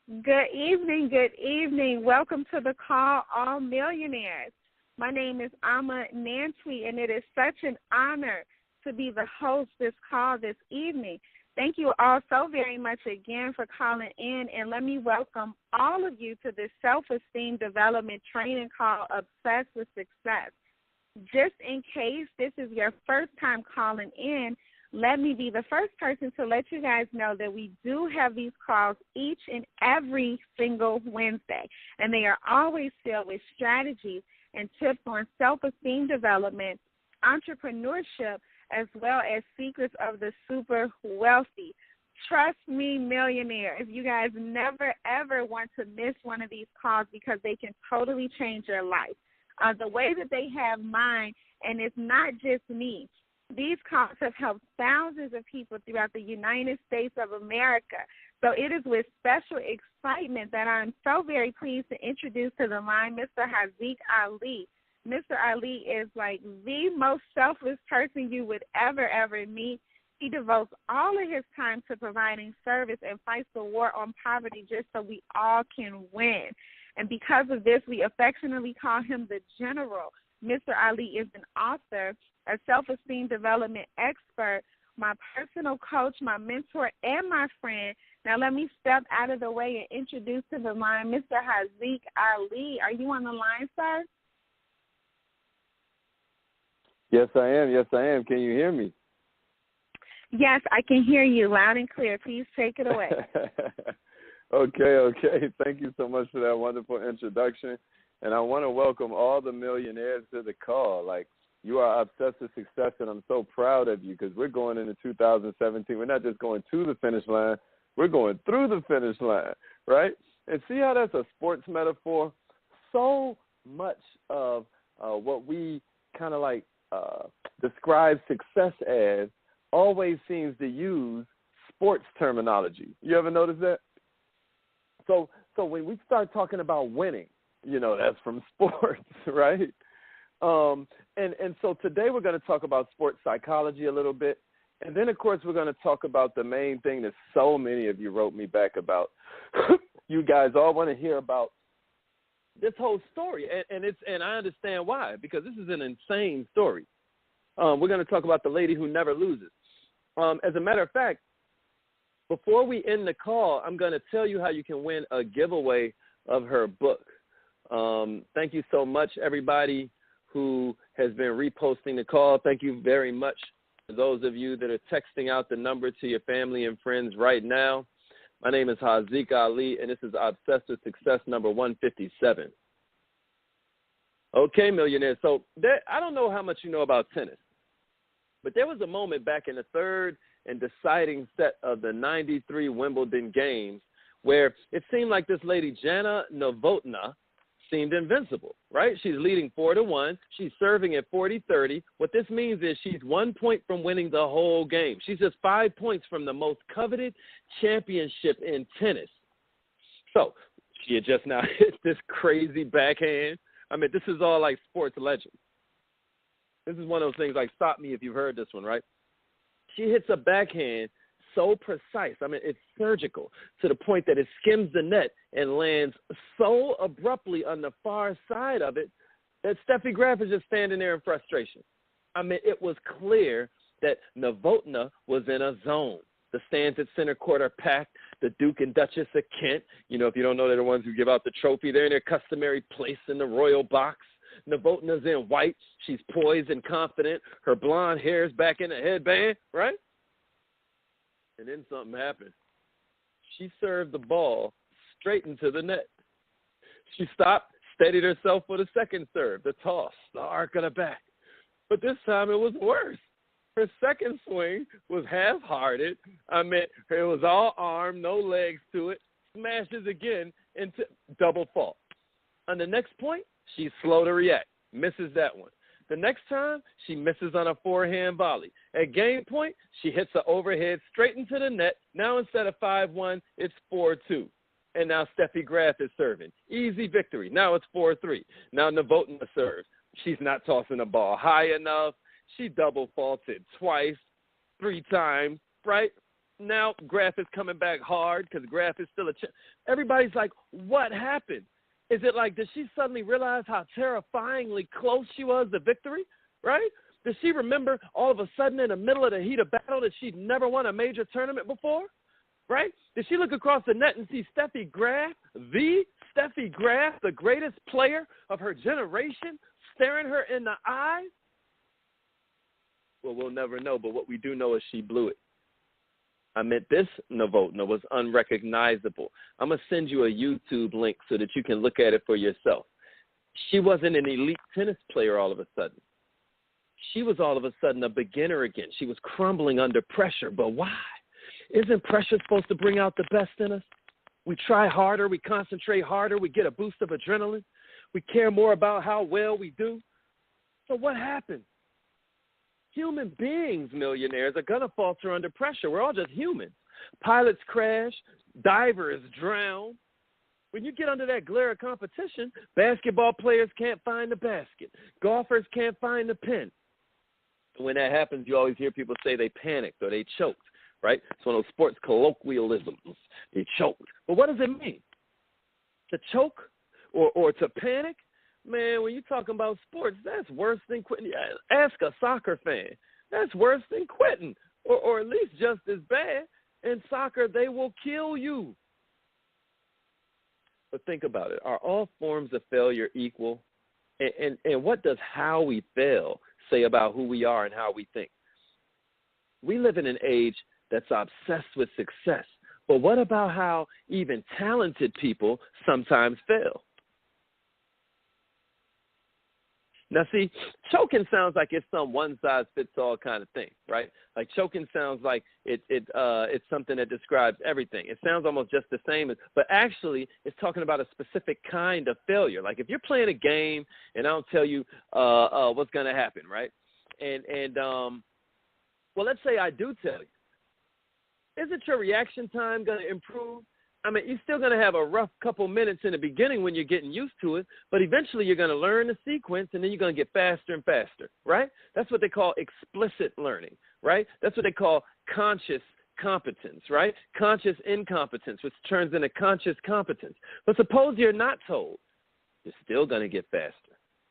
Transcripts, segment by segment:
Good evening, good evening. Welcome to the call, All Millionaires. My name is Ama Nantwi, and it is such an honor to be the host this call this evening. Thank you all so very much again for calling in, and let me welcome all of you to this self-esteem development training call, Obsessed with Success. Just in case this is your first time calling in, let me be the first person to let you guys know that we do have these calls each and every single Wednesday, and they are always filled with strategies and tips on self-esteem development, entrepreneurship, as well as secrets of the super wealthy. Trust me, millionaires, you guys never, ever want to miss one of these calls because they can totally change your life. The way that they have mine, and it's not just me, these calls have helped thousands of people throughout the United States of America. So it is with special excitement that I'm so very pleased to introduce to the line Mr. Haziq Ali. Mr. Ali is like the most selfless person you would ever meet. He devotes all of his time to providing service and fights the war on poverty just so we all can win. And because of this, we affectionately call him the General. Mr. Ali is an author, a self-esteem development expert, my personal coach, my mentor, and my friend. Now let me step out of the way and introduce to the line Mr. Haziq Ali. Are you on the line, sir? Yes, I am. Yes, I am. Can you hear me? Yes, I can hear you loud and clear. Please take it away. Okay. Thank you so much for that wonderful introduction. And I want to welcome all the millionaires to the call. Like, you are obsessed with success, and I'm so proud of you because we're going into 2017. We're not just going to the finish line. We're going through the finish line, right? And see how that's a sports metaphor? So much of what we kind of like describe success as always seems to use sports terminology. You ever notice that? So when we start talking about winning, you know, that's from sports, right? And so today we're going to talk about sports psychology a little bit. And then, of course, we're going to talk about the main thing that so many of you wrote me back about. You guys all want to hear about this whole story. And I understand why, because this is an insane story. We're going to talk about the lady who never loses. As a matter of fact, before we end the call, I'm going to tell you how you can win a giveaway of her book. Thank you so much, everybody who has been reposting the call. Thank you very much to those of you that are texting out the number to your family and friends right now. My name is Haziq Ali, and this is Obsessed with Success number 157. Okay, millionaires. So I don't know how much you know about tennis, but there was a moment back in the third and deciding set of the 93 Wimbledon games where it seemed like this lady, Jana Novotná, seemed invincible, right? She's leading 4-1. She's serving at 40-30. What this means is she's 1 point from winning the whole game. She's just 5 points from the most coveted championship in tennis. So she had just now hit this crazy backhand. I mean, this is all like sports legends. This is one of those things like, stop me if you've heard this one, right? She hits a backhand so precise. I mean, it's surgical to the point that it skims the net and lands so abruptly on the far side of it that Steffi Graf is just standing there in frustration. I mean, it was clear that Novotná was in a zone. The stands at center court are packed. The Duke and Duchess of Kent, you know, if you don't know, they're the ones who give out the trophy. They're in their customary place in the royal box. Novotná's in white. She's poised and confident. Her blonde hair is back in the headband, right? And then something happened. She served the ball straight into the net. She stopped, steadied herself for the second serve, the toss, the arc of the back. But this time it was worse. Her second swing was half-hearted. I mean, it was all arm, no legs to it. Smashes again into double fault. On the next point, she's slow to react. Misses that one. The next time, she misses on a forehand volley. At game point, she hits an overhead straight into the net. Now instead of 5-1, it's 4-2. And now Steffi Graf is serving. Easy victory. Now it's 4-3. Now Novotná serves. She's not tossing the ball high enough. She double faulted twice, 3 times, right? now Graf is coming back hard because Graf is still everybody's like, what happened? Is it like, did she suddenly realize how terrifyingly close she was to victory, right? Did she remember all of a sudden in the middle of the heat of battle that she'd never won a major tournament before, right? Did she look across the net and see Steffi Graf, the greatest player of her generation, staring her in the eyes? Well, we'll never know, but what we do know is she blew it. I meant this Novotna was unrecognizable. I'm going to send you a YouTube link so that you can look at it for yourself. She wasn't an elite tennis player all of a sudden. She was all of a sudden a beginner again. She was crumbling under pressure. But why? Isn't pressure supposed to bring out the best in us? We try harder. We concentrate harder. We get a boost of adrenaline. We care more about how well we do. So what happened? Human beings, millionaires, are going to falter under pressure. We're all just humans. Pilots crash. Divers drown. When you get under that glare of competition, basketball players can't find the basket. Golfers can't find the pin. When that happens, you always hear people say they panicked or they choked, right? It's one of those sports colloquialisms. They choked. But what does it mean? To choke or to panic? Man, when you're talking about sports, that's worse than quitting. Ask a soccer fan. That's worse than quitting, or at least just as bad. In soccer, they will kill you. But think about it. Are all forms of failure equal? And what does how we fail say about who we are and how we think? We live in an age that's obsessed with success. But what about how even talented people sometimes fail? Now, see, choking sounds like it's some one-size-fits-all kind of thing, right? Like choking sounds like it's something that describes everything. It sounds almost just the same, but actually it's talking about a specific kind of failure. Like if you're playing a game and I don't tell you what's going to happen, right? Well, let's say I do tell you. Isn't your reaction time going to improve? I mean, you're still going to have a rough couple minutes in the beginning when you're getting used to it, but eventually you're going to learn the sequence, and then you're going to get faster and faster, right? That's what they call explicit learning, right? That's what they call conscious competence, right? Conscious incompetence, which turns into conscious competence. But suppose you're not told. You're still going to get faster.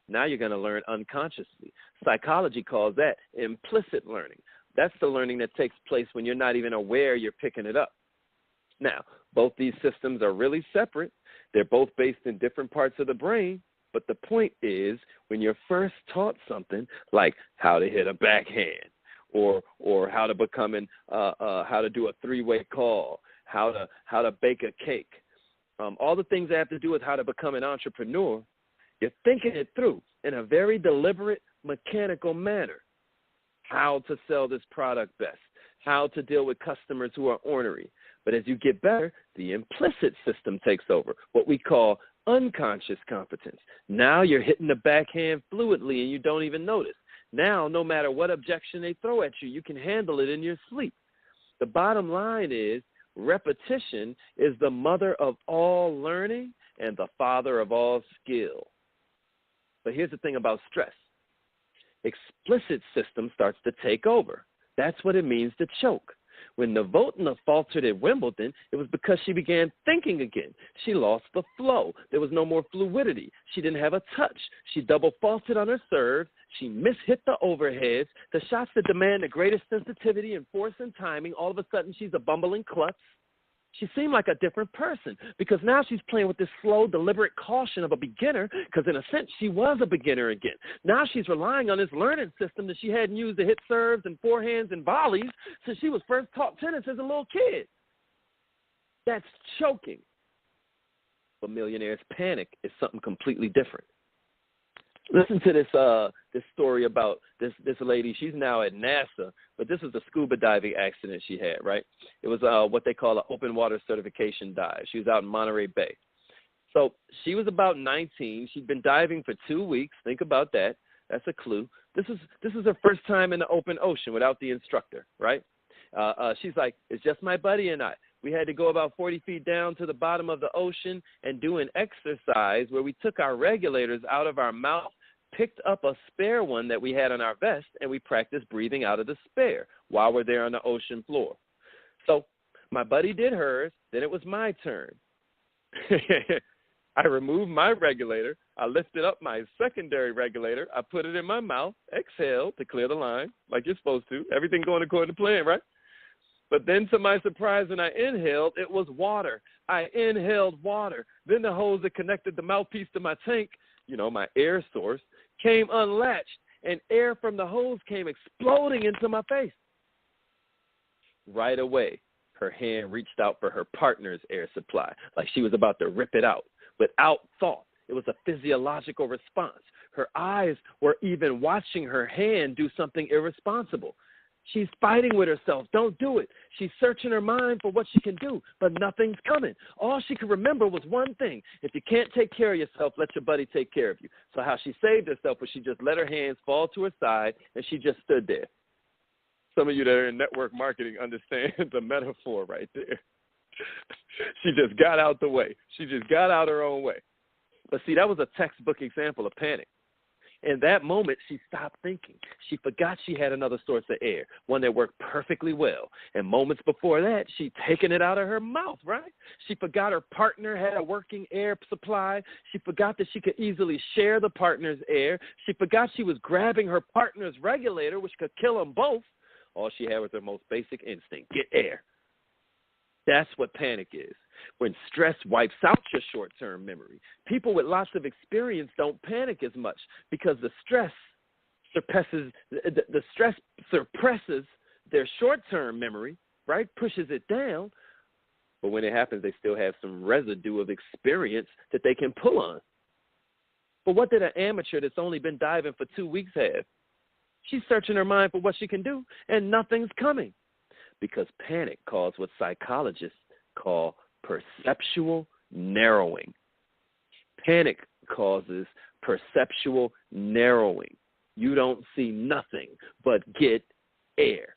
Now you're going to learn unconsciously. Psychology calls that implicit learning. That's the learning that takes place when you're not even aware you're picking it up. Now, both these systems are really separate. They're both based in different parts of the brain. But the point is, when you're first taught something like how to hit a backhand, or how to how to do a three-way call, how to bake a cake, all the things that have to do with how to become an entrepreneur, you're thinking it through in a very deliberate, mechanical manner. How to sell this product best, how to deal with customers who are ornery. But as you get better, the implicit system takes over, what we call unconscious competence. Now you're hitting the backhand fluidly and you don't even notice. Now, no matter what objection they throw at you, you can handle it in your sleep. The bottom line is repetition is the mother of all learning and the father of all skill. But here's the thing about stress. Explicit system starts to take over. That's what it means to choke. When Novotna faltered at Wimbledon, it was because she began thinking again. She lost the flow. There was no more fluidity. She didn't have a touch. She double faulted on her serve. She mishit the overheads. The shots that demand the greatest sensitivity and force and timing, all of a sudden she's a bumbling klutz. She seemed like a different person because now she's playing with this slow, deliberate caution of a beginner because in a sense she was a beginner again. Now she's relying on this learning system that she hadn't used to hit serves and forehands and volleys since she was first taught tennis as a little kid. That's choking. But millionaires' panic is something completely different. Listen to this story about this lady. She's now at NASA, but this was a scuba diving accident she had, right? It was what they call an open water certification dive. She was out in Monterey Bay. So she was about 19. She'd been diving for 2 weeks. Think about that. That's a clue. This is her first time in the open ocean without the instructor, right? She's like, it's just my buddy and I. We had to go about 40 feet down to the bottom of the ocean and do an exercise where we took our regulators out of our mouth, picked up a spare one that we had on our vest, and we practiced breathing out of the spare while we're there on the ocean floor. So my buddy did hers. Then it was my turn. I removed my regulator. I lifted up my secondary regulator. I put it in my mouth, exhaled to clear the line like you're supposed to. Everything going according to plan, right? But then to my surprise, when I inhaled, it was water. I inhaled water. Then the hose that connected the mouthpiece to my tank, my air source, came unlatched, and air from the hose came exploding into my face. Right away, her hand reached out for her partner's air supply, like she was about to rip it out. Without thought, it was a physiological response. Her eyes were even watching her hand do something irresponsible. She's fighting with herself. Don't do it. She's searching her mind for what she can do, but nothing's coming. All she could remember was one thing. If you can't take care of yourself, let your buddy take care of you. So how she saved herself was she just let her hands fall to her side, and she just stood there. Some of you that are in network marketing understand the metaphor right there. She just got out the way. She just got out her own way. But see, that was a textbook example of panic. In that moment, she stopped thinking. She forgot she had another source of air, one that worked perfectly well. And moments before that, she'd taken it out of her mouth, right? She forgot her partner had a working air supply. She forgot that she could easily share the partner's air. She forgot she was grabbing her partner's regulator, which could kill them both. All she had was her most basic instinct, get air. That's what panic is. When stress wipes out your short-term memory, people with lots of experience don't panic as much because the stress suppresses their short-term memory, right? Pushes it down. But when it happens, they still have some residue of experience that they can pull on. But what did an amateur that's only been diving for 2 weeks have? She's searching her mind for what she can do, and nothing's coming. Because panic caused what psychologists call perceptual narrowing. Panic causes perceptual narrowing. You don't see nothing but get air.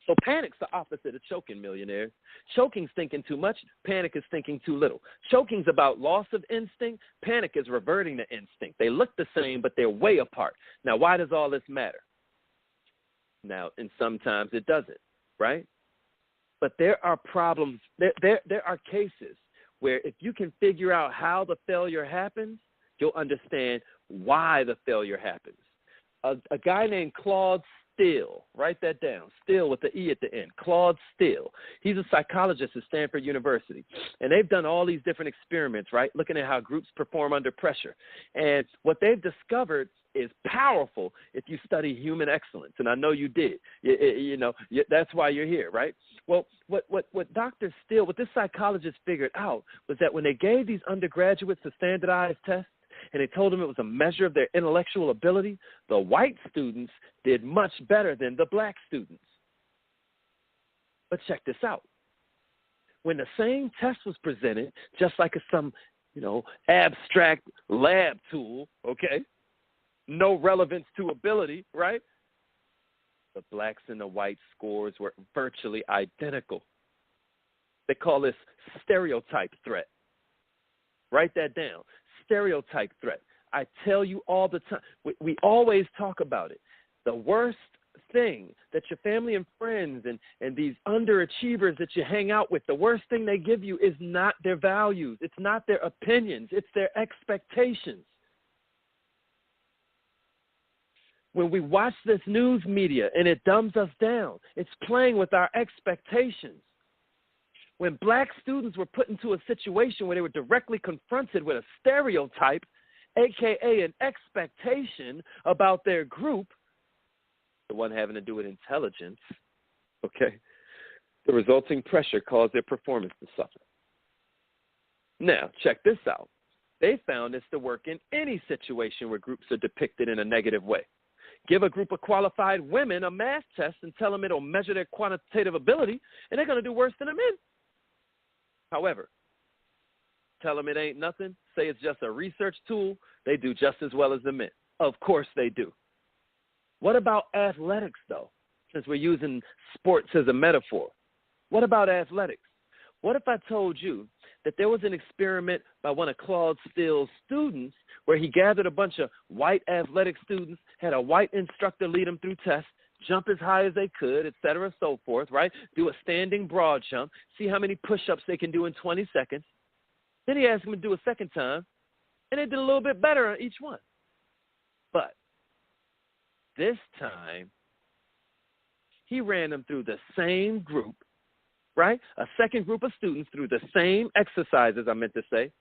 So panic's the opposite of choking, millionaires. Choking's thinking too much. Panic is thinking too little. Choking's about loss of instinct. Panic is reverting the instinct. They look the same, but they're way apart. Now, why does all this matter? Now, and sometimes it doesn't, right? But there are problems. There are cases where if you can figure out how the failure happens, you'll understand why the failure happens. A guy named Claude Steele, write that down, Steele with the E at the end, Claude Steele. He's a psychologist at Stanford University, and they've done all these different experiments, right, looking at how groups perform under pressure. And what they've discovered is powerful if you study human excellence, and I know you did. That's why you're here, right? Well, what Dr. Steele, what this psychologist figured out was that when they gave these undergraduates a standardized test, and they told them it was a measure of their intellectual ability, the white students did much better than the black students. But check this out. When the same test was presented, just like some, abstract lab tool, okay, no relevance to ability, right? The blacks and the white scores were virtually identical. They call this stereotype threat. Write that down. Stereotype threat. I tell you all the time, we always talk about it. The worst thing that your family and friends and these underachievers that you hang out with, the worst thing they give you is not their values. It's not their opinions. It's their expectations. When we watch this news media and it dumbs us down, it's playing with our expectations. When black students were put into a situation where they were directly confronted with a stereotype, AKA an expectation about their group, the one having to do with intelligence, okay, the resulting pressure caused their performance to suffer. Now, check this out. They found this to work in any situation where groups are depicted in a negative way. Give a group of qualified women a math test and tell them it'll measure their quantitative ability, and they're going to do worse than the men. However, tell them it ain't nothing, say it's just a research tool, they do just as well as the men. Of course they do. What about athletics, though, since we're using sports as a metaphor? What about athletics? What if I told you that there was an experiment by one of Claude Steele's students where he gathered a bunch of white athletic students, had a white instructor lead them through tests, jump as high as they could, et cetera, so forth, right? Do a standing broad jump, see how many push-ups they can do in 20 seconds. Then he asked them to do a second time, and they did a little bit better on each one. But this time, he ran them through the same group, right? A second group of students through the same exercises, I meant to say.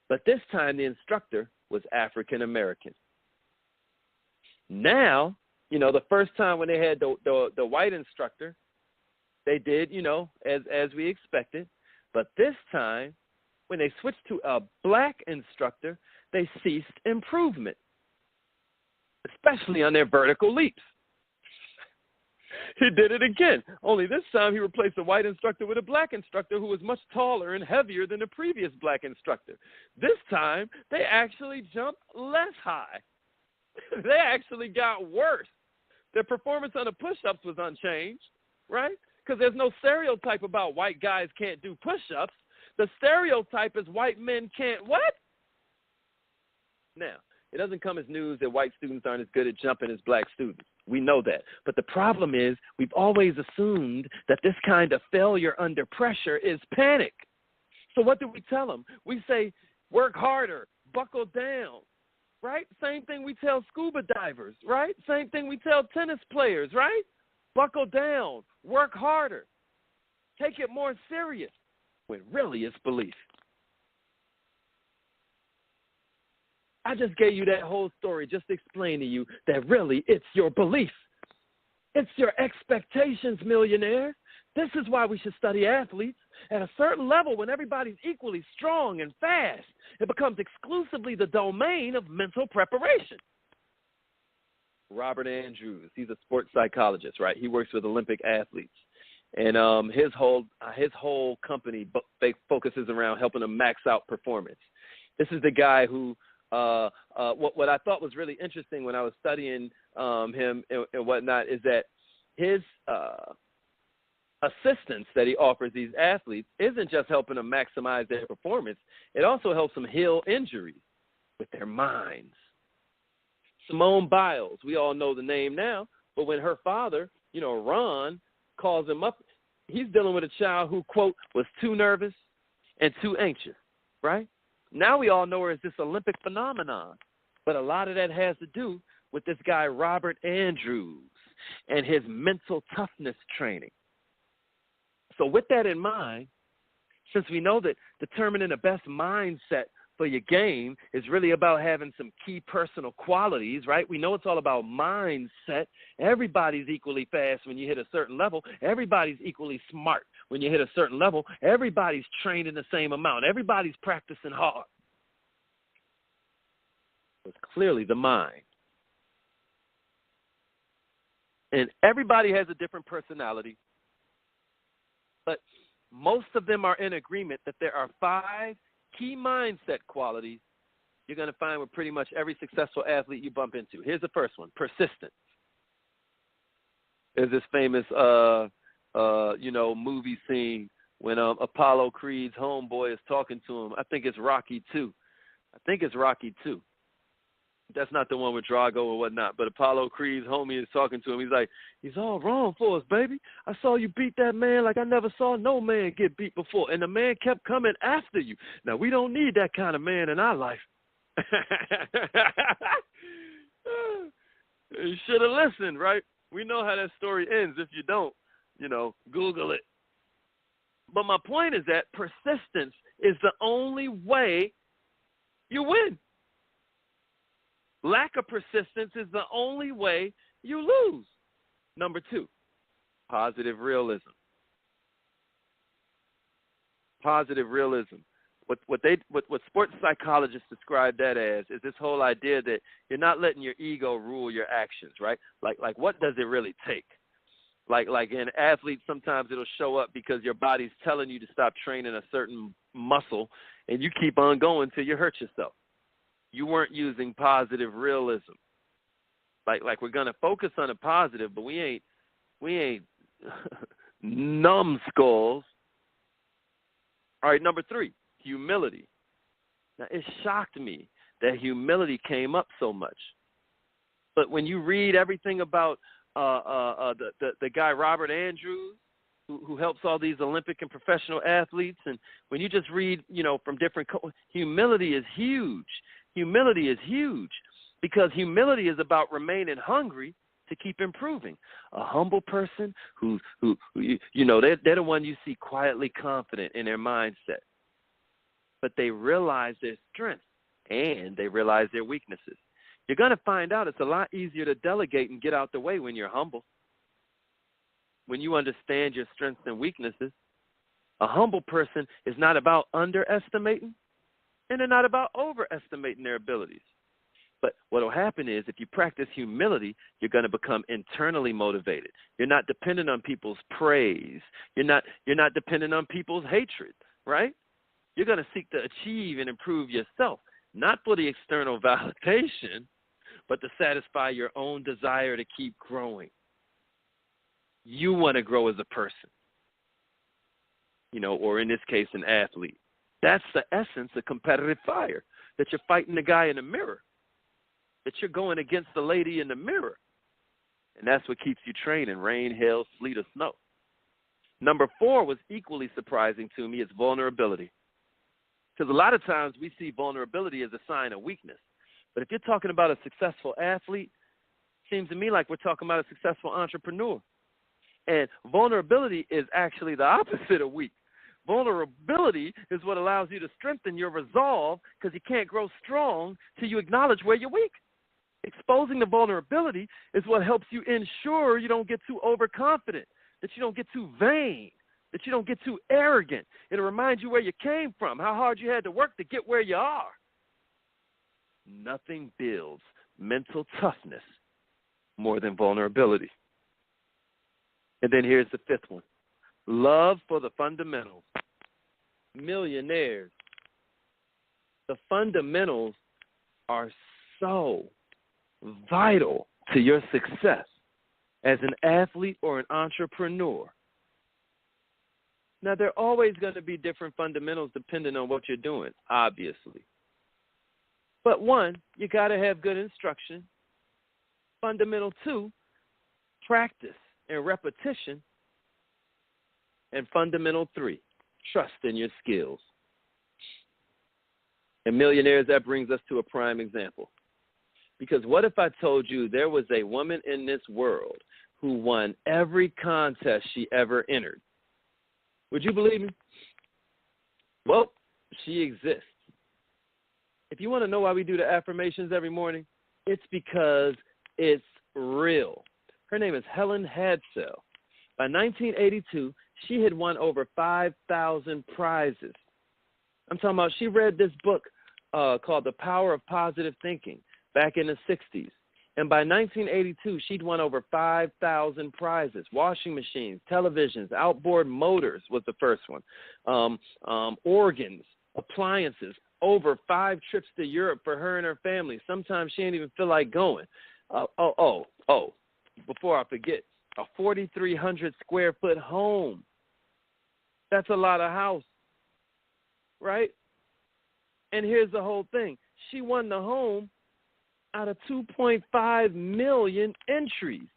But this time, the instructor was African American. Now, the first time when they had the white instructor, they did, as we expected. But this time, when they switched to a black instructor, they ceased improvement, especially on their vertical leaps. He did it again, only this time he replaced the white instructor with a black instructor who was much taller and heavier than the previous black instructor. This time, they actually jumped less high. They actually got worse. Their performance on the push-ups was unchanged, right? Because there's no stereotype about white guys can't do push-ups. The stereotype is white men can't what? Now, it doesn't come as news that white students aren't as good at jumping as black students. We know that. But the problem is we've always assumed that this kind of failure under pressure is panic. So what do we tell them? We say, work harder, buckle down, right? Same thing we tell scuba divers, right? Same thing we tell tennis players, right? Buckle down, work harder, take it more serious, when really it's belief. I just gave you that whole story just to explain to you that really it's your belief. It's your expectations, millionaires. This is why we should study athletes. At a certain level, when everybody's equally strong and fast, it becomes exclusively the domain of mental preparation. Robert Andrews, he's a sports psychologist, right? He works with Olympic athletes. And his whole company focuses around helping them max out performance. This is the guy who what I thought was really interesting when I was studying him and whatnot is that his assistance that he offers these athletes isn't just helping them maximize their performance. It also helps them heal injuries with their minds. Simone Biles, we all know the name now, but when her father, Ron, calls him up, he's dealing with a child who, quote, was too nervous and too anxious, right? Now we all know her as this Olympic phenomenon, but a lot of that has to do with this guy, Robert Andrews, and his mental toughness training. So with that in mind, since we know that determining the best mindset for your game is really about having some key personal qualities, right? We know it's all about mindset. Everybody's equally fast when you hit a certain level. Everybody's equally smart when you hit a certain level. Everybody's trained in the same amount. Everybody's practicing hard. It's clearly the mind. And everybody has a different personality, but most of them are in agreement that there are 5 key mindset qualities you're going to find with pretty much every successful athlete you bump into. Here's the first one: persistence. There's this famous, movie scene when Apollo Creed's homeboy is talking to him. I think it's Rocky 2. That's not the one with Drago or whatnot, but Apollo Creed's homie is talking to him. He's like, he's all wrong for us, baby. I saw you beat that man like I never saw no man get beat before, and the man kept coming after you. Now, we don't need that kind of man in our life. You should have listened, right? We know how that story ends. If you don't, Google it. But my point is that persistence is the only way you win. Lack of persistence is the only way you lose. Number 2, positive realism. Positive realism. What sports psychologists describe that as is this whole idea that you're not letting your ego rule your actions, right? Like what does it really take? Like in athletes, sometimes it'll show up because your body's telling you to stop training a certain muscle, and you keep on going till you hurt yourself. You weren't using positive realism. Like we're gonna focus on the positive, but we ain't numbskulls. All right, number 3, humility. Now it shocked me that humility came up so much. But when you read everything about the guy Robert Andrews, who helps all these Olympic and professional athletes. And when you just read, from different humility is huge. Humility is huge because humility is about remaining hungry to keep improving. A humble person who they're the one you see quietly confident in their mindset, but they realize their strengths and they realize their weaknesses. You're going to find out it's a lot easier to delegate and get out the way when you're humble. When you understand your strengths and weaknesses, a humble person is not about underestimating and they're not about overestimating their abilities. But what will happen is if you practice humility, you're going to become internally motivated. You're not dependent on people's praise. You're not dependent on people's hatred, right? You're going to seek to achieve and improve yourself, not for the external validation, but to satisfy your own desire to keep growing. You want to grow as a person, or in this case, an athlete. That's the essence of competitive fire, that you're fighting the guy in the mirror, that you're going against the lady in the mirror. And that's what keeps you training, rain, hail, sleet, or snow. Number 4 was equally surprising to me. It's vulnerability. Because a lot of times we see vulnerability as a sign of weakness. But if you're talking about a successful athlete, it seems to me like we're talking about a successful entrepreneur. And vulnerability is actually the opposite of weak. Vulnerability is what allows you to strengthen your resolve because you can't grow strong till you acknowledge where you're weak. Exposing the vulnerability is what helps you ensure you don't get too overconfident, that you don't get too vain, that you don't get too arrogant. It'll remind you where you came from, how hard you had to work to get where you are. Nothing builds mental toughness more than vulnerability. And then here's the 5th one. Love for the fundamentals. Millionaires. The fundamentals are so vital to your success as an athlete or an entrepreneur. Now, there are always going to be different fundamentals depending on what you're doing, obviously. But 1, you got to have good instruction. Fundamental 2, practice and repetition. And fundamental 3, trust in your skills. And millionaires, that brings us to a prime example. Because what if I told you there was a woman in this world who won every contest she ever entered? Would you believe me? Well, she exists. If you want to know why we do the affirmations every morning, it's because it's real. Her name is Helene Hadsell. By 1982, she had won over 5,000 prizes. I'm talking about she read this book called The Power of Positive Thinking back in the 60s. And by 1982, she'd won over 5,000 prizes. Washing machines, televisions, outboard motors was the first one. Organs, appliances, over 5 trips to Europe for her and her family. Sometimes she didn't even feel like going. Before I forget, a 4,300 square foot home. That's a lot of house, right? And here's the whole thing. She won the home out of 2.5 million entries.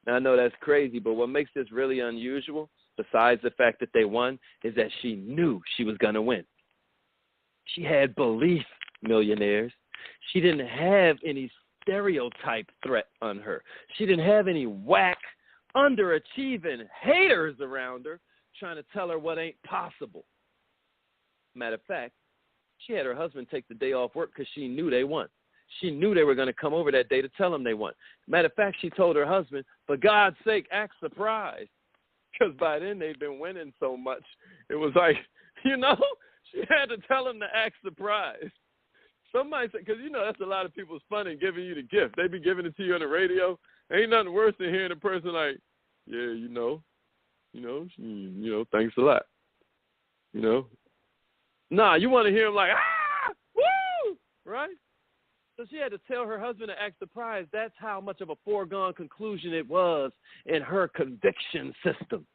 Now, I know that's crazy, but what makes this really unusual, besides the fact that they won, is that she knew she was going to win. She had belief, millionaires. She didn't have any stereotype threat on her. She didn't have any whack, underachieving haters around her trying to tell her what ain't possible. Matter of fact, she had her husband take the day off work because she knew they won. She knew they were going to come over that day to tell him they won. Matter of fact, she told her husband, for God's sake, act surprised. Because by then they'd been winning so much. It was like, she had to tell him to act surprised. Somebody said, because that's a lot of people's fun in giving you the gift. They be giving it to you on the radio. Ain't nothing worse than hearing a person like, yeah, thanks a lot. Nah, you want to hear him like, woo, right? So she had to tell her husband to act surprised. That's how much of a foregone conclusion it was in her conviction system.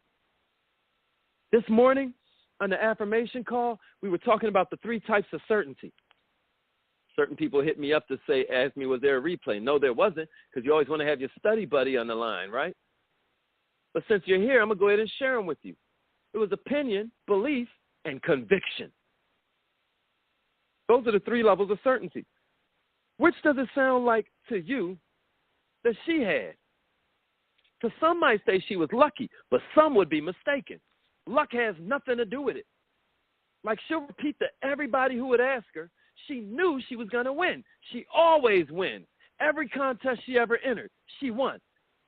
This morning on the affirmation call, we were talking about the 3 types of certainty. Certain people hit me up to say, ask me, was there a replay? No, there wasn't, because you always want to have your study buddy on the line, right? But since you're here, I'm going to go ahead and share them with you. It was opinion, belief, and conviction. Those are the 3 levels of certainty. Which does it sound like to you that she had? Because some might say she was lucky, but some would be mistaken. Luck has nothing to do with it. Like, she'll repeat to everybody who would ask her, she knew she was going to win. She always wins. Every contest she ever entered, she won.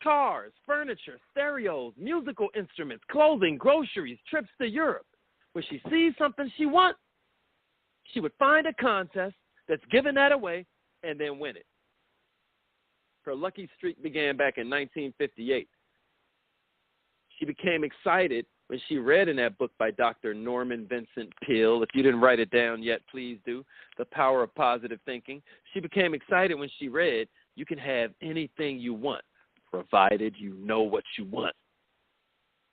Cars, furniture, stereos, musical instruments, clothing, groceries, trips to Europe. When she sees something she wants, she would find a contest that's giving that away and then win it. Her lucky streak began back in 1958. She became excited when she read in that book by Dr. Norman Vincent Peale. If you didn't write it down yet, please do. The Power of Positive Thinking. She became excited when she read, you can have anything you want, provided you know what you want.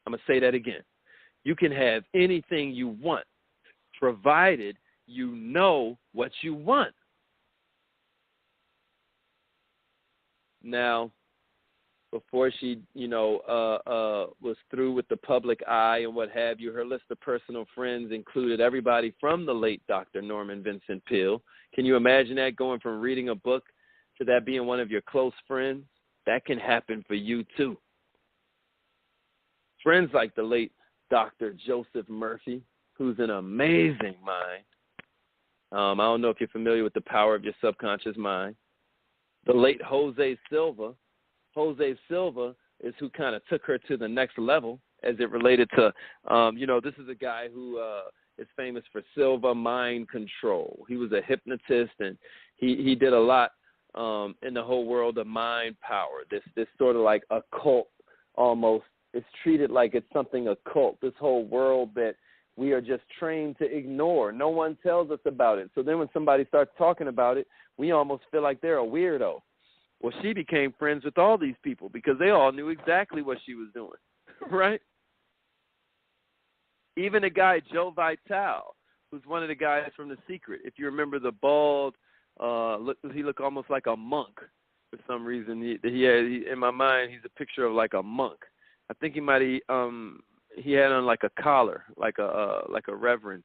I'm going to say that again. You can have anything you want, provided you know what you want. Now, before she, was through with the public eye and what have you, her list of personal friends included everybody from the late Dr. Norman Vincent Peale. Can you imagine that, going from reading a book to that being one of your close friends? That can happen for you, too. Friends like the late Dr. Joseph Murphy, who's an amazing mind. I don't know if you're familiar with the power of your subconscious mind. The late Jose Silva. Jose Silva is who kind of took her to the next level as it related to, this is a guy who is famous for Silva mind control. He was a hypnotist, and he did a lot in the whole world of mind power. This sort of like occult almost. It's treated like it's something occult, this whole world that we are just trained to ignore. No one tells us about it. So then when somebody starts talking about it, we almost feel like they're a weirdo. Well, she became friends with all these people because they all knew exactly what she was doing, right? Even a guy, Joe Vitale, who's one of the guys from The Secret. If you remember the bald, he looked almost like a monk for some reason. In my mind, he's a picture of like a monk. I think he might he had on like a collar, like a reverend,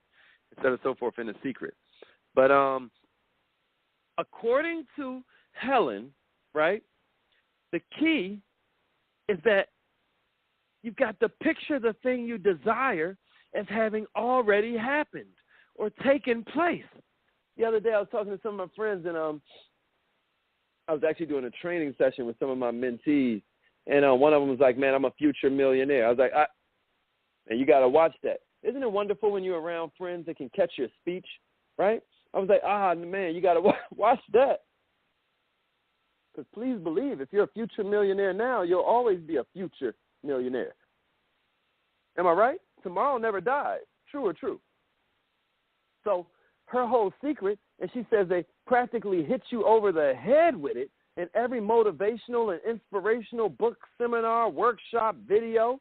instead of so forth in The Secret. But according to Helen, right, the key is that you've got to picture the thing you desire as having already happened or taken place. The other day I was talking to some of my friends, and I was actually doing a training session with some of my mentees, and one of them was like, man, I'm a future millionaire. I was like, and you got to watch that. Isn't it wonderful when you're around friends that can catch your speech, right? I was like, man, you got to watch that. Because please believe, if you're a future millionaire now, you'll always be a future millionaire. Am I right? Tomorrow never dies. True or true? So her whole secret, and she says they practically hit you over the head with it in every motivational and inspirational book, seminar, workshop, video,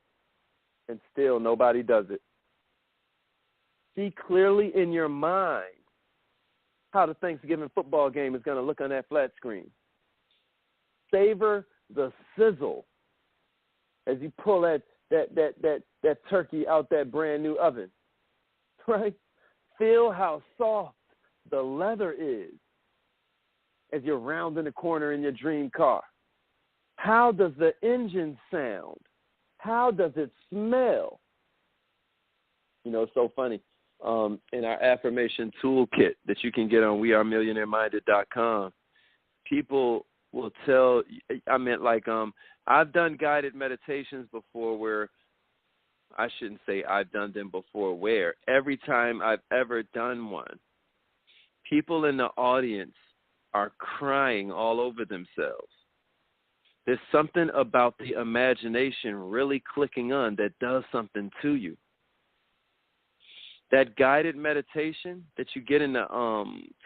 and still nobody does it. See clearly in your mind how the Thanksgiving football game is going to look on that flat screen. Savor the sizzle as you pull that turkey out that brand new oven, right? Feel how soft the leather is as you're rounding the corner in your dream car. How does the engine sound? How does it smell? It's so funny. In our affirmation toolkit that you can get on wearemillionaireminded.com, people will tell, I've done guided meditations before where, I shouldn't say I've done them before where, every time I've ever done one, people in the audience are crying all over themselves. There's something about the imagination really clicking on that does something to you. That guided meditation that you get in the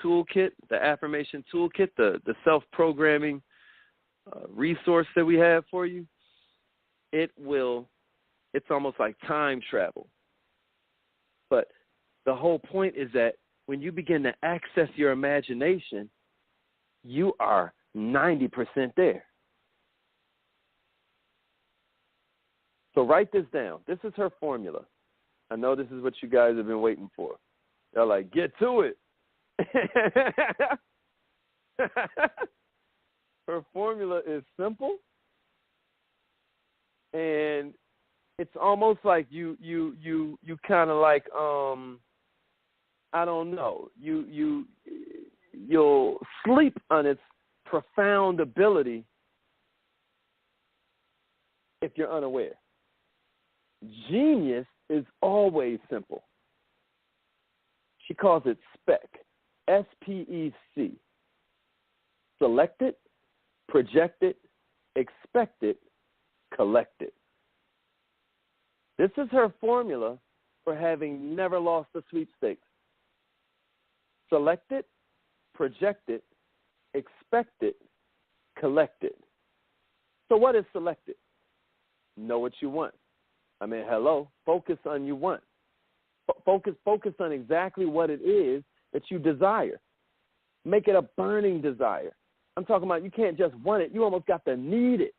toolkit, the affirmation toolkit, the self-programming resource that we have for you, it's almost like time travel. But the whole point is that when you begin to access your imagination, you are 90% there. So write this down. This is her formula. I know this is what you guys have been waiting for. They're like, get to it. Her formula is simple, and it's almost like you kind of like I don't know, you'll sleep on its profound ability if you're unaware. Genius is always simple. She calls it SPEC, S-P-E-C. Select it, project it, expect it, collect it. This is her formula for having never lost a sweepstakes. Select it, project it, expect it, collect it. So what is select it? Know what you want. I mean, hello, focus on you want. Focus on exactly what it is that you desire. Make it a burning desire. I'm talking about you can't just want it. You almost got to need it,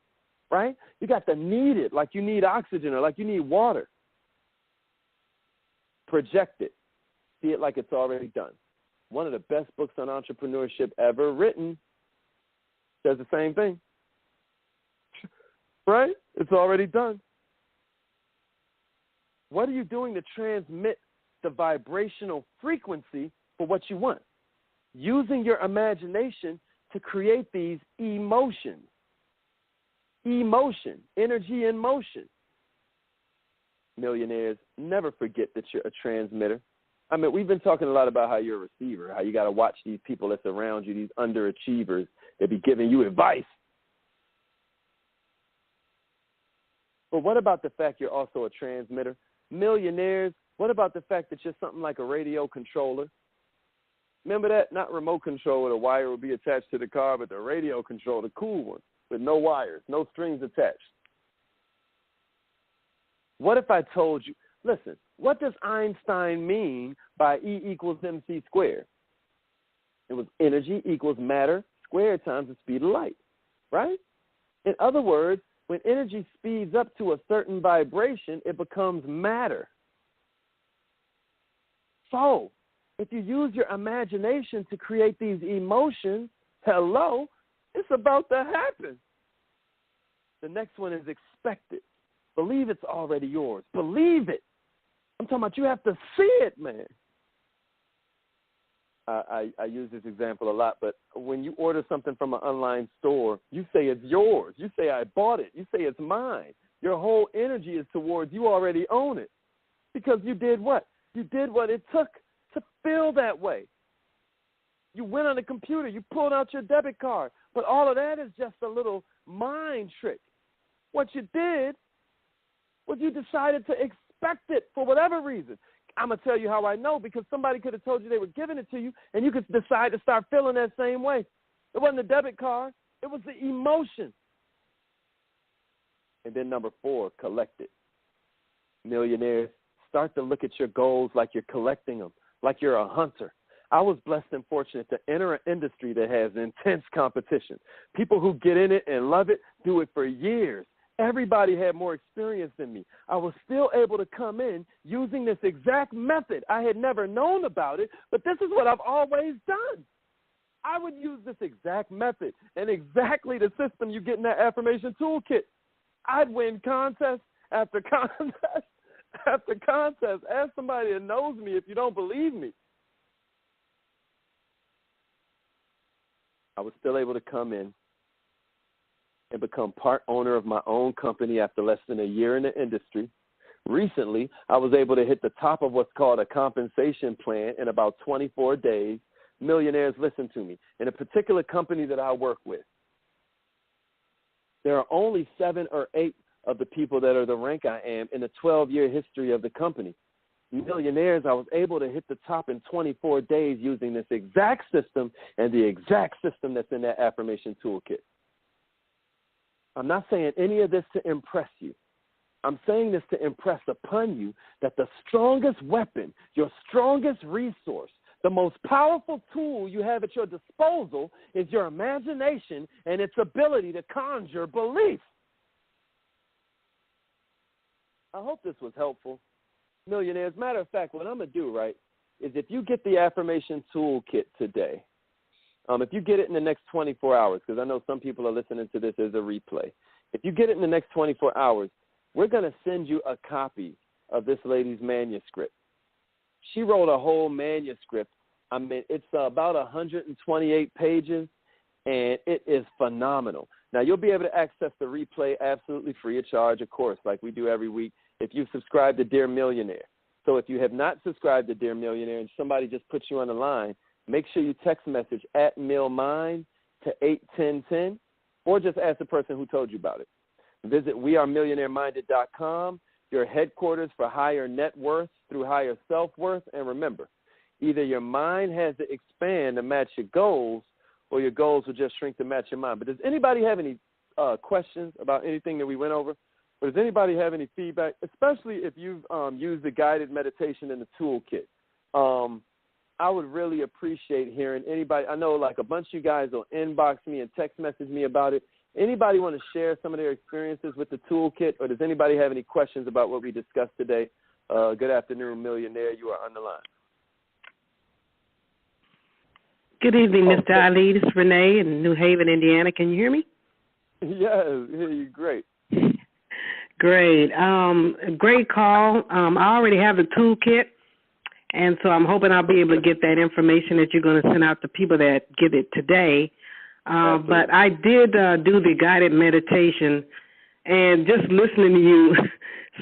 right? You got to need it like you need oxygen or like you need water. Project it. See it like it's already done. One of the best books on entrepreneurship ever written says the same thing, right? It's already done. What are you doing to transmit the vibrational frequency for what you want? Using your imagination to create these emotions. Emotion, energy in motion. Millionaires, never forget that you're a transmitter. I mean, we've been talking a lot about how you're a receiver, how you got to watch these people that's around you, these underachievers that be giving you advice. But what about the fact you're also a transmitter? Millionaires, what about the fact that you're something like a radio controller? Remember that? Not remote control where the wire will be attached to the car, but the radio control, the cool one, with no wires, no strings attached. What if I told you, listen, what does Einstein mean by E equals mc squared? It was energy equals matter squared times the speed of light, right? In other words, when energy speeds up to a certain vibration, it becomes matter. So, if you use your imagination to create these emotions, hello, it's about to happen. The next one is expect it. Believe it's already yours. Believe it. I'm talking about you have to see it, man. I use this example a lot, but when you order something from an online store, you say it's yours. You say I bought it. You say it's mine. Your whole energy is towards you already own it because you did what? You did what it took to feel that way. You went on the computer. You pulled out your debit card, but all of that is just a little mind trick. What you did was you decided to expect it for whatever reason. I'm going to tell you how I know, because somebody could have told you they were giving it to you, and you could decide to start feeling that same way. It wasn't the debit card. It was the emotion. And then number 4, collect it. Millionaires, start to look at your goals like you're collecting them, like you're a hunter. I was blessed and fortunate to enter an industry that has intense competition. People who get in it and love it do it for years. Everybody had more experience than me. I was still able to come in using this exact method. I had never known about it, but this is what I've always done. I would use this exact method and exactly the system you get in that affirmation toolkit. I'd win contest after contest after contest. Ask somebody that knows me if you don't believe me. I was still able to come in and become part owner of my own company after less than a year in the industry. Recently, I was able to hit the top of what's called a compensation plan in about 24 days. Millionaires, listen to me. In a particular company that I work with, there are only 7 or 8 of the people that are the rank I am in the 12-year history of the company. Millionaires, I was able to hit the top in 24 days using this exact system and the exact system that's in that affirmation toolkit. I'm not saying any of this to impress you. I'm saying this to impress upon you that the strongest weapon, your strongest resource, The most powerful tool you have at your disposal is your imagination and its ability to conjure belief. I hope this was helpful. Millionaires, matter of fact, what I'm going to do, right, is if you get the affirmation toolkit today, if you get it in the next 24 hours, because I know some people are listening to this as a replay. If you get it in the next 24 hours, we're going to send you a copy of this lady's manuscript. She wrote a whole manuscript. I mean, it's about 128 pages, and it is phenomenal. Now, you'll be able to access the replay absolutely free of charge, of course, like we do every week, if you subscribe to Dear Millionaire. So if you have not subscribed to Dear Millionaire and somebody just puts you on the line, make sure you text message @MillMind to 81010, or just ask the person who told you about it. Visit wearemillionaireminded.com, your headquarters for higher net worth through higher self-worth. And remember, either your mind has to expand to match your goals, or your goals will just shrink to match your mind. But does anybody have any questions about anything that we went over? Or does anybody have any feedback, especially if you've used the guided meditation in the toolkit? I would really appreciate hearing anybody. I know like a bunch of you guys will inbox me and text message me about it. Anybody want to share some of their experiences with the toolkit, or does anybody have any questions about what we discussed today? Good afternoon, Millionaire. You are on the line. Good evening, Mr. Ali. This is Renee in New Haven, Indiana. Can you hear me? Yeah, I hear you great. Great. Great call. I already have the toolkit, and so I'm hoping I'll be able to get that information that you're going to send out to people that get it today. But I did do the guided meditation, and just listening to you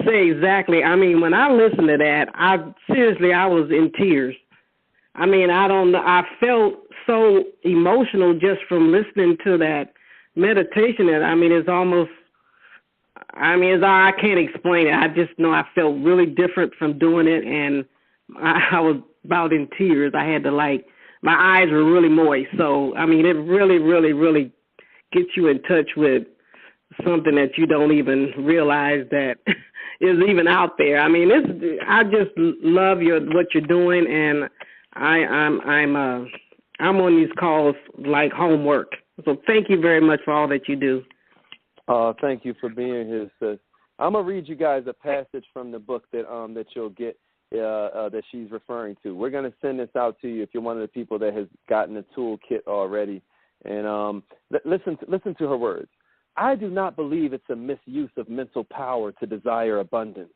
say exactly, I mean, when I listened to that, I was in tears. I mean, I don't know. I felt so emotional just from listening to that meditation. That, I mean, it's almost, I can't explain it. I just know I felt really different from doing it, and I was about in tears. I had to, like, my eyes were really moist. So, I mean, it really, really, really gets you in touch with something that you don't even realize that is even out there. I mean, I just love what you're doing, and I'm on these calls like homework. So thank you very much for all that you do. Thank you for being here, sis. I'm gonna read you guys a passage from the book that you'll get that she's referring to. We're gonna send this out to you if you're one of the people that has gotten the toolkit already. And listen to her words. I do not believe it's a misuse of mental power to desire abundance.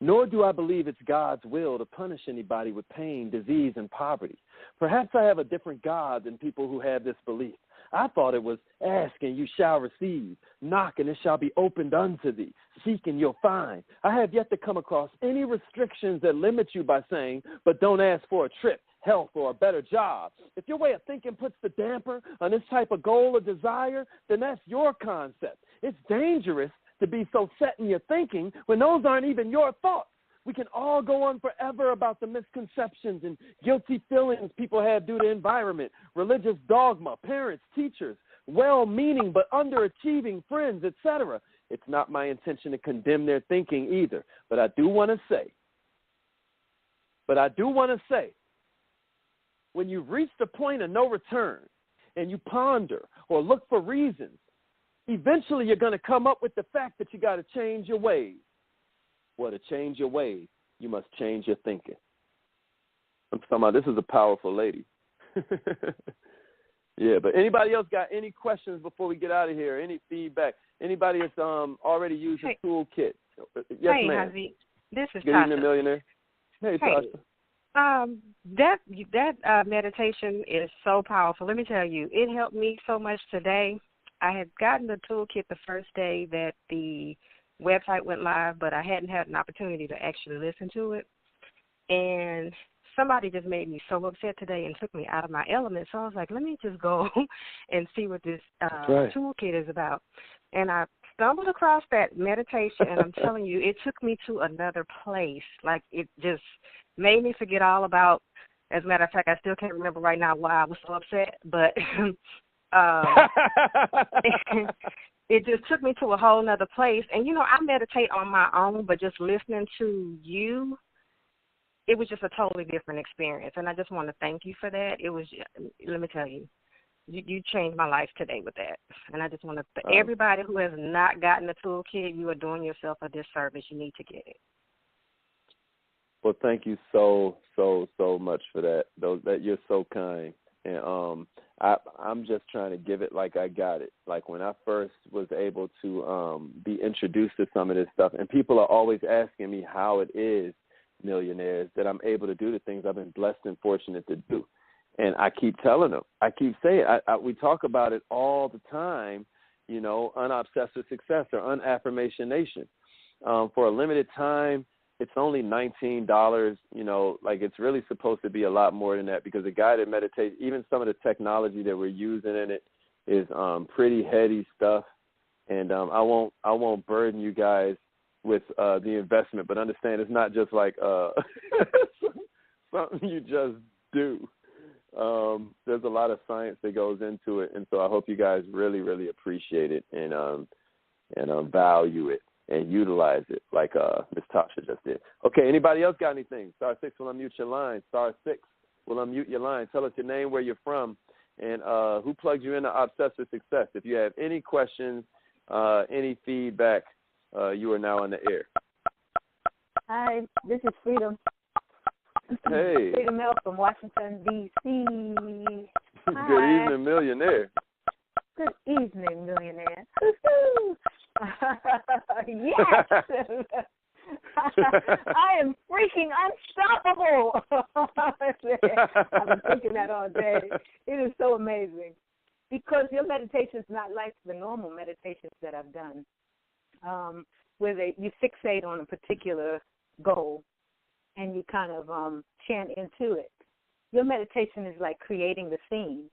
Nor do I believe it's God's will to punish anybody with pain, disease, and poverty. Perhaps I have a different God than people who have this belief. I thought it was ask and you shall receive, knock and it shall be opened unto thee, seek and you'll find. I have yet to come across any restrictions that limit you by saying, but don't ask for a trip, health, or a better job. If your way of thinking puts the damper on this type of goal or desire, then that's your concept. It's dangerous to be so set in your thinking when those aren't even your thoughts. We can all go on forever about the misconceptions and guilty feelings people have due to environment, religious dogma, parents, teachers, well-meaning but underachieving friends, etc. It's not my intention to condemn their thinking either, but I do want to say, when you've reached a point of no return and you ponder or look for reasons, eventually you're going to come up with the fact that you got to change your ways. Well, to change your ways, you must change your thinking. I'm talking about this is a powerful lady. Yeah, but anybody else got any questions before we get out of here? Any feedback? Anybody that's already used the toolkit? Yes, hey, ma'am. Haziq. This is Good Tasha. evening, Millionaire. Hey, Tasha. That meditation is so powerful. Let me tell you, it helped me so much today. I had gotten the toolkit the first day that the website went live, but I hadn't had an opportunity to actually listen to it. And somebody just made me so upset today and took me out of my element. So I was like, let me just go and see what this toolkit is about. And I stumbled across that meditation, and I'm telling you, it took me to another place. Like, it just made me forget all about, as a matter of fact, I still can't remember right now why I was so upset, but it just took me to a whole nother place. And, you know, I meditate on my own, but just listening to you, it was just a totally different experience. And I just want to thank you for that. It was, let me tell you, you changed my life today with that. And I just want to, everybody who has not gotten the toolkit, you are doing yourself a disservice. You need to get it. Well, thank you so much for that. That you're so kind. And I'm just trying to give it like I got it. Like when I first was able to be introduced to some of this stuff, and people are always asking me how it is, millionaires, that I'm able to do the things I've been blessed and fortunate to do. And I keep telling them, I keep saying, we talk about it all the time, you know, unobsessed with success or unaffirmation. For a limited time, it's only $19, you know, like it's really supposed to be a lot more than that, because the guided meditation, even some of the technology that we're using in it is pretty heady stuff. And I won't burden you guys with the investment, but understand it's not just like something you just do. There's a lot of science that goes into it, and so I hope you guys really, really appreciate it and value it and utilize it like Ms. Tasha just did. Okay, anybody else got anything? Star 6 will unmute your line. Star 6 will unmute your line. Tell us your name, where you're from, and who plugged you into Obsessed with Success. If you have any questions, any feedback, you are now on the air. Hi, this is Freedom. Hey. Freedom L from Washington, D.C. Hi. Good evening, Millionaire. Good evening, Millionaire. Yes! I am freaking unstoppable. I've been thinking that all day. It is so amazing, because your meditation is not like the normal meditations that I've done, where you fixate on a particular goal and you kind of chant into it. Your meditation is like creating the scene,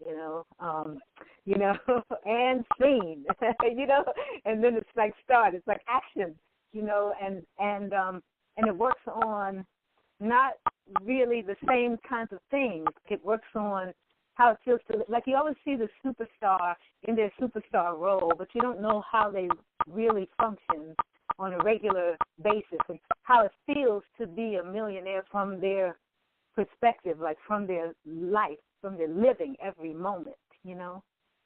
and scene, and then it's like start. It's like action, and it works on not really the same kinds of things. It works on how it feels to, like you always see the superstar in their superstar role, but you don't know how they really function on a regular basis and how it feels to be a millionaire from their perspective, like from their life, from their living every moment,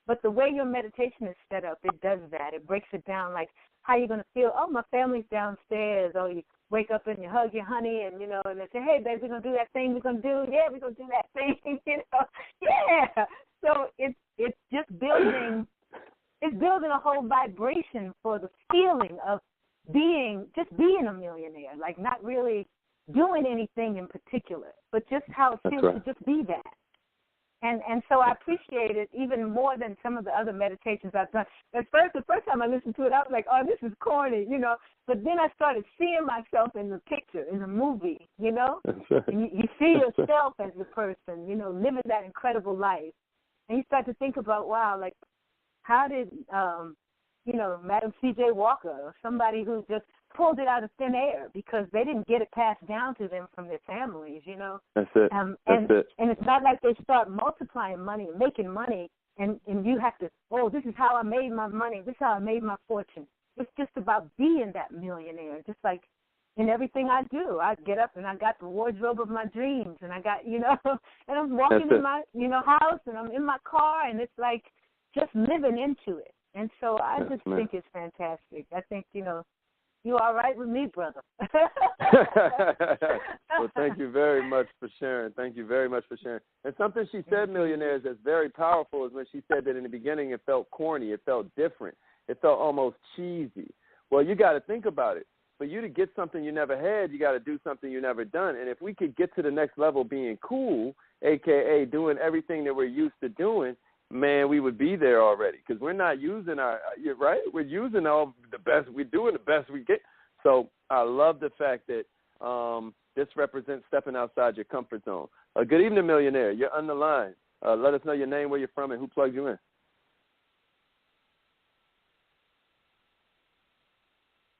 But the way your meditation is set up, it does that. It breaks it down, like how you're going to feel. Oh, my family's downstairs. Oh, you wake up and you hug your honey, and and they say, hey, babe, we're going to do that thing we're going to do. Yeah, we're going to do that thing, Yeah. So it's just building. It's building a whole vibration for the feeling of being a millionaire, like not really doing anything in particular, but just how it feels to just be that. And so I appreciate it even more than some of the other meditations I've done. The first time I listened to it, I was like, oh, this is corny, But then I started seeing myself in the picture, in the movie, And you see yourself as the person, living that incredible life. And you start to think about, wow, like how did, Madam C.J. Walker or somebody who just pulled it out of thin air because they didn't get it passed down to them from their families, That's it. And it's not like they start multiplying money and making money, and you have to, this is how I made my money. This is how I made my fortune. It's just about being that millionaire, just like in everything I do. I get up and I got the wardrobe of my dreams, and I got, and I'm walking in my, house, and I'm in my car, and it's like just living into it. And so I just think it's fantastic. I think, you all right with me, brother? Well, thank you very much for sharing. Thank you very much for sharing. And something she said, millionaires, that's very powerful is when she said that in the beginning it felt corny, it felt different, it felt almost cheesy. Well, you got to think about it. For you to get something you never had, you got to do something you never done. And if we could get to the next level being cool, a.k.a. doing everything that we're used to doing, man, we would be there already, because we're not using we're using all the best, we're doing the best we get. So I love the fact that this represents stepping outside your comfort zone. Good evening, millionaire. You're on the line. Let us know your name, where you're from, and who plugged you in.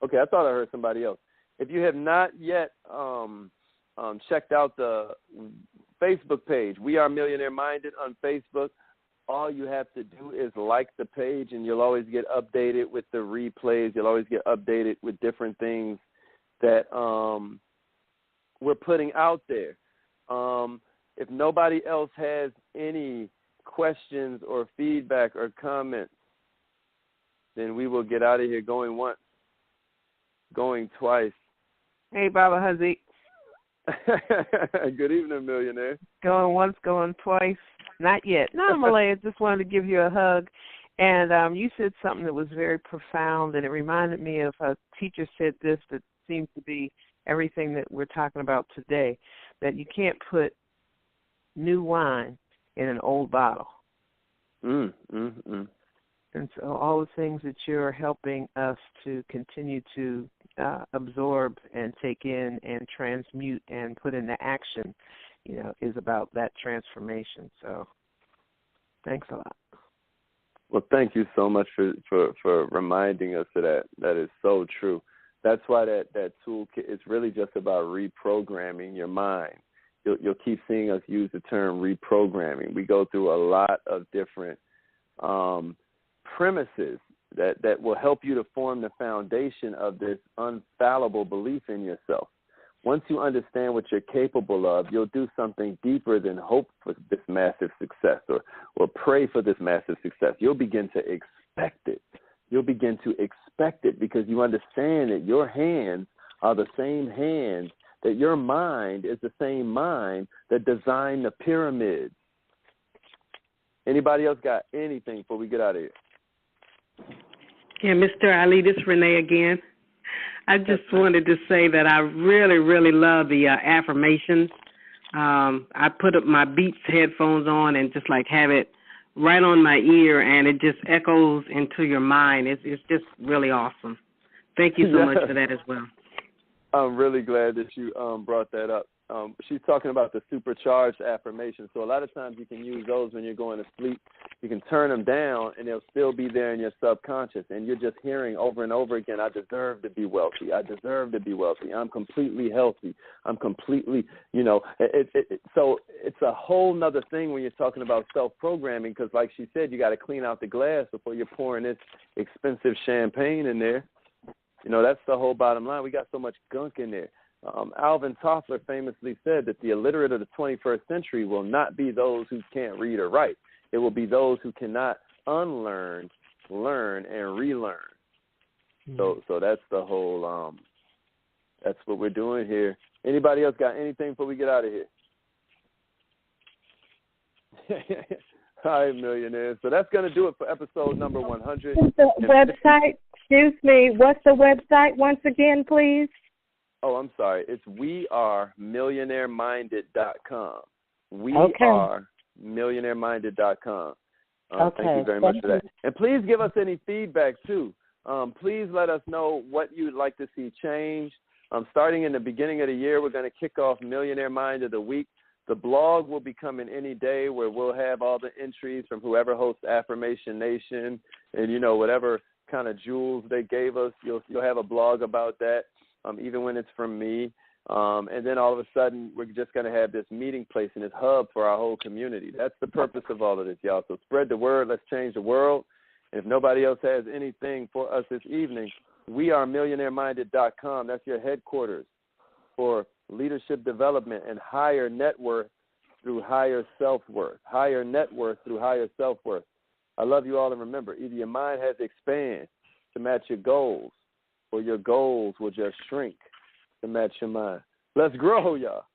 Okay, I thought I heard somebody else. If you have not yet checked out the Facebook page, We Are Millionaire Minded on Facebook, all you have to do is like the page, and you'll always get updated with the replays. You'll always get updated with different things that we're putting out there. If nobody else has any questions or feedback or comments, then we will get out of here going once, going twice. Hey, Baba Haziq. Good evening, millionaire. Going once, going twice. Not yet. No, Malaya, just wanted to give you a hug. And you said something that was very profound, and it reminded me of a teacher said this that seems to be everything that we're talking about today, that you can't put new wine in an old bottle. And so all the things that you're helping us to continue to absorb and take in and transmute and put into action, is about that transformation. So thanks a lot. Well, thank you so much for reminding us of that. That is so true. That's why that toolkit is really just about reprogramming your mind. You'll keep seeing us use the term reprogramming. We go through a lot of different premises that will help you to form the foundation of this unfallible belief in yourself. Once you understand what you're capable of, you'll do something deeper than hope for this massive success or pray for this massive success. You'll begin to expect it. You'll begin to expect it because you understand that your hands are the same hands, that your mind is the same mind that designed the pyramids. Anybody else got anything before we get out of here? Yeah, Mr. Ali, this is Renee again. I just wanted to say that I really, really love the affirmations. I put up my Beats headphones on and just have it right on my ear, and it just echoes into your mind. It's just really awesome. Thank you so much for that as well. I'm really glad that you brought that up. She's talking about the supercharged affirmations. So a lot of times you can use those when you're going to sleep. You can turn them down, and they'll still be there in your subconscious. And you're just hearing over and over again, I deserve to be wealthy. I deserve to be wealthy. I'm completely healthy. I'm completely, so it's a whole nother thing when you're talking about self-programming because, like she said, you got to clean out the glass before you're pouring this expensive champagne in there. That's the whole bottom line. We got so much gunk in there. Alvin Toffler famously said that the illiterate of the 21st century will not be those who can't read or write. It will be those who cannot unlearn, learn, and relearn. So that's the whole, that's what we're doing here. Anybody else got anything before we get out of here? Hi, millionaires. So that's going to do it for episode number 100. The website, excuse me, what's the website once again, please? Oh, I'm sorry. It's wearemillionaireminded.com. Wearemillionaireminded.com. Thank you very much for that. And please give us any feedback, too. Please let us know what you'd like to see change. Starting in the beginning of the year, we're going to kick off Millionaire Mind of the Week. The blog will be coming any day where we'll have all the entries from whoever hosts Affirmation Nation and, whatever kind of jewels they gave us. You'll have a blog about that. Even when it's from me. And then all of a sudden, we're just going to have this meeting place and this hub for our whole community. That's the purpose of all of this, y'all. So spread the word. Let's change the world. And if nobody else has anything for us this evening, wearemillionaireminded.com. That's your headquarters for leadership development and higher net worth through higher self-worth. Higher net worth through higher self-worth. I love you all, and remember, either your mind has to expand to match your goals, or your goals will just shrink to match your mind. Let's grow, y'all.